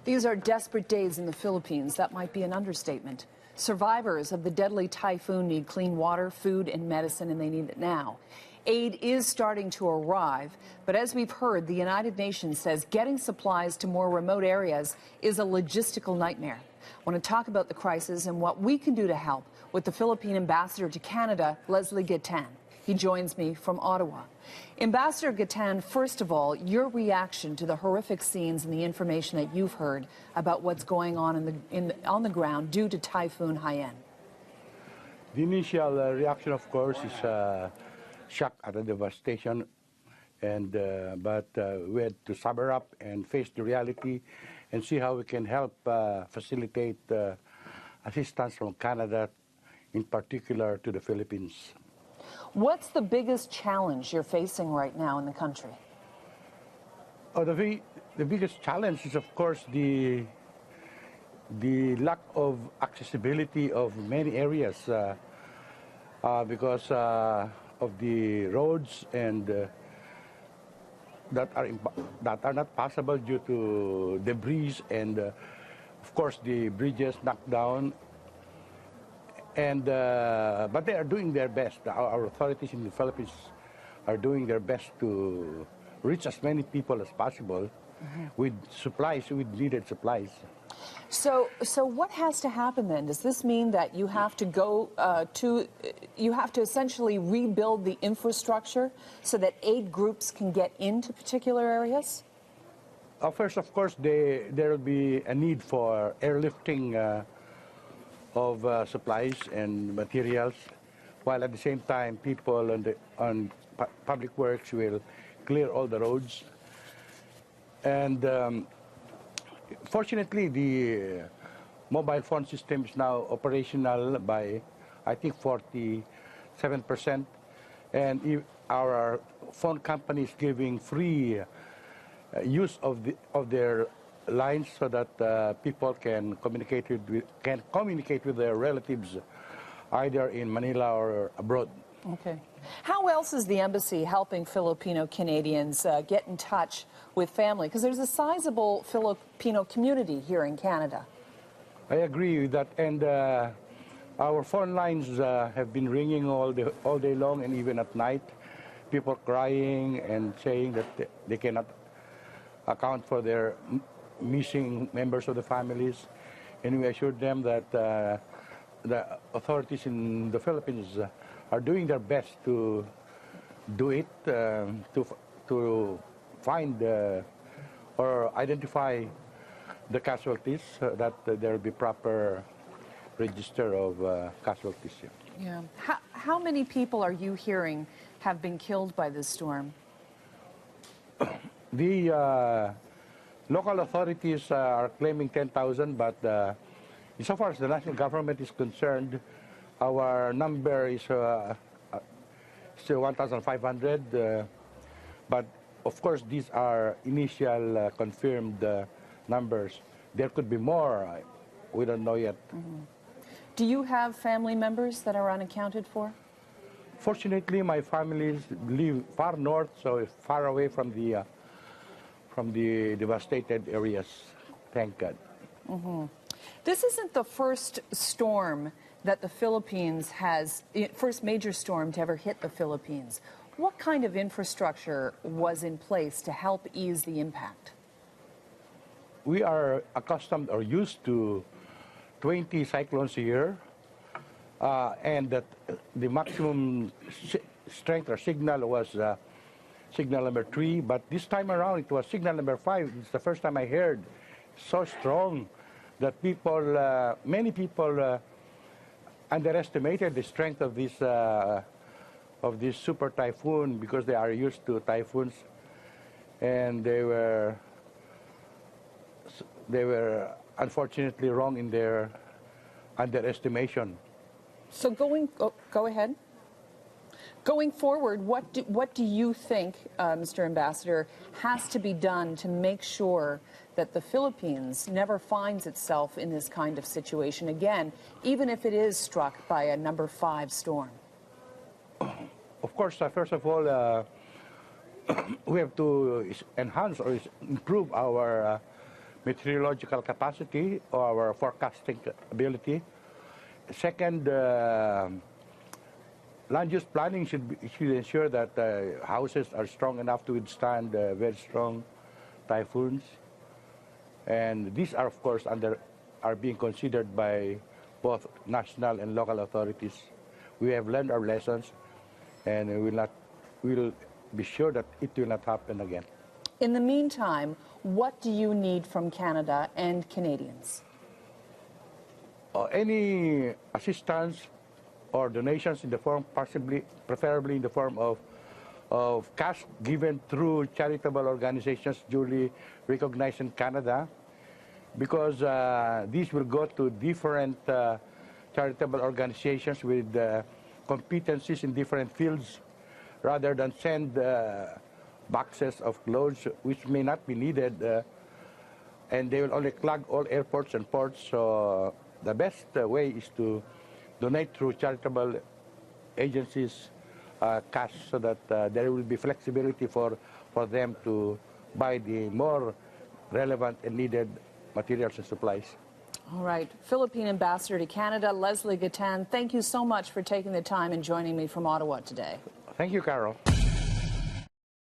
These are desperate days in the Philippines. That might be an understatement. Survivors of the deadly typhoon need clean water, food, and medicine, and they need it now. Aid is starting to arrive, but as we've heard, the United Nations says getting supplies to more remote areas is a logistical nightmare. I want to talk about the crisis and what we can do to help with the Philippine ambassador to Canada, Leslie Gatan. He joins me from Ottawa. Ambassador Gatan, first of all, your reaction to the horrific scenes and the information that you've heard about what's going on on the ground due to Typhoon Haiyan. The initial reaction, of course, is shock at the devastation, and but we had to sober up and face the reality and see how we can help facilitate assistance from Canada, in particular to the Philippines. What's the biggest challenge you're facing right now in the country? Oh, the biggest challenge is, of course, the lack of accessibility of many areas because of the roads and that are not passable due to debris and, of course, the bridges knocked down. And but they are doing their best. Our authorities in the Philippines are doing their best to reach as many people as possible with supplies, with needed supplies. So what has to happen then? Does this mean that you have to go you have to essentially rebuild the infrastructure so that aid groups can get into particular areas? First, of course, there will be a need for airlifting of supplies and materials, while at the same time people on public works will clear all the roads. And fortunately, the mobile phone system is now operational by, I think, 47%. And our phone company is giving free use of their lines so that people can communicate with their relatives either in Manila or abroad. Okay. How else is the embassy helping Filipino Canadians get in touch with family? Because there's a sizable Filipino community here in Canada. I agree with that, and our phone lines have been ringing all day long and even at night. People crying and saying that they cannot account for their missing members of the families, and we assured them that the authorities in the Philippines are doing their best to do it, to find or identify the casualties, that there will be proper register of casualties. Yeah. How many people are you hearing have been killed by this storm? The local authorities are claiming 10,000, but so far as the national government is concerned, our number is still 1,500. But of course, these are initial confirmed numbers. There could be more. We don't know yet. Do you have family members that are unaccounted for? Fortunately, my family live far north, so far away from the devastated areas, thank God. This isn't the first storm that the Philippines has, first major storm to ever hit the Philippines. What kind of infrastructure was in place to help ease the impact? We are accustomed or used to 20 cyclones a year, and that the maximum strength or signal was signal number 3, but this time around it was signal number 5. It's the first time I heard so strong that many people underestimated the strength of this super typhoon because they are used to typhoons, and they were unfortunately wrong in their underestimation. So go ahead. Going forward, what do you think, Mr. Ambassador, has to be done to make sure that the Philippines never finds itself in this kind of situation again, even if it is struck by a number 5 storm? Of course, first of all, we have to enhance or improve our meteorological capacity or our forecasting ability. Second, land use planning should ensure that houses are strong enough to withstand very strong typhoons. And these are, of course, are being considered by both national and local authorities. We have learned our lessons, and we'll be sure that it will not happen again. In the meantime, what do you need from Canada and Canadians? Any assistance or donations in the form, preferably in the form of cash given through charitable organizations duly recognized in Canada, because these will go to different charitable organizations with competencies in different fields, rather than send boxes of clothes which may not be needed, and they will only clog all airports and ports. So the best way is to donate through charitable agencies cash, so that there will be flexibility for them to buy the more relevant and needed materials and supplies. All right. Philippine Ambassador to Canada, Leslie Gatan, thank you so much for taking the time and joining me from Ottawa today. Thank you, Carol.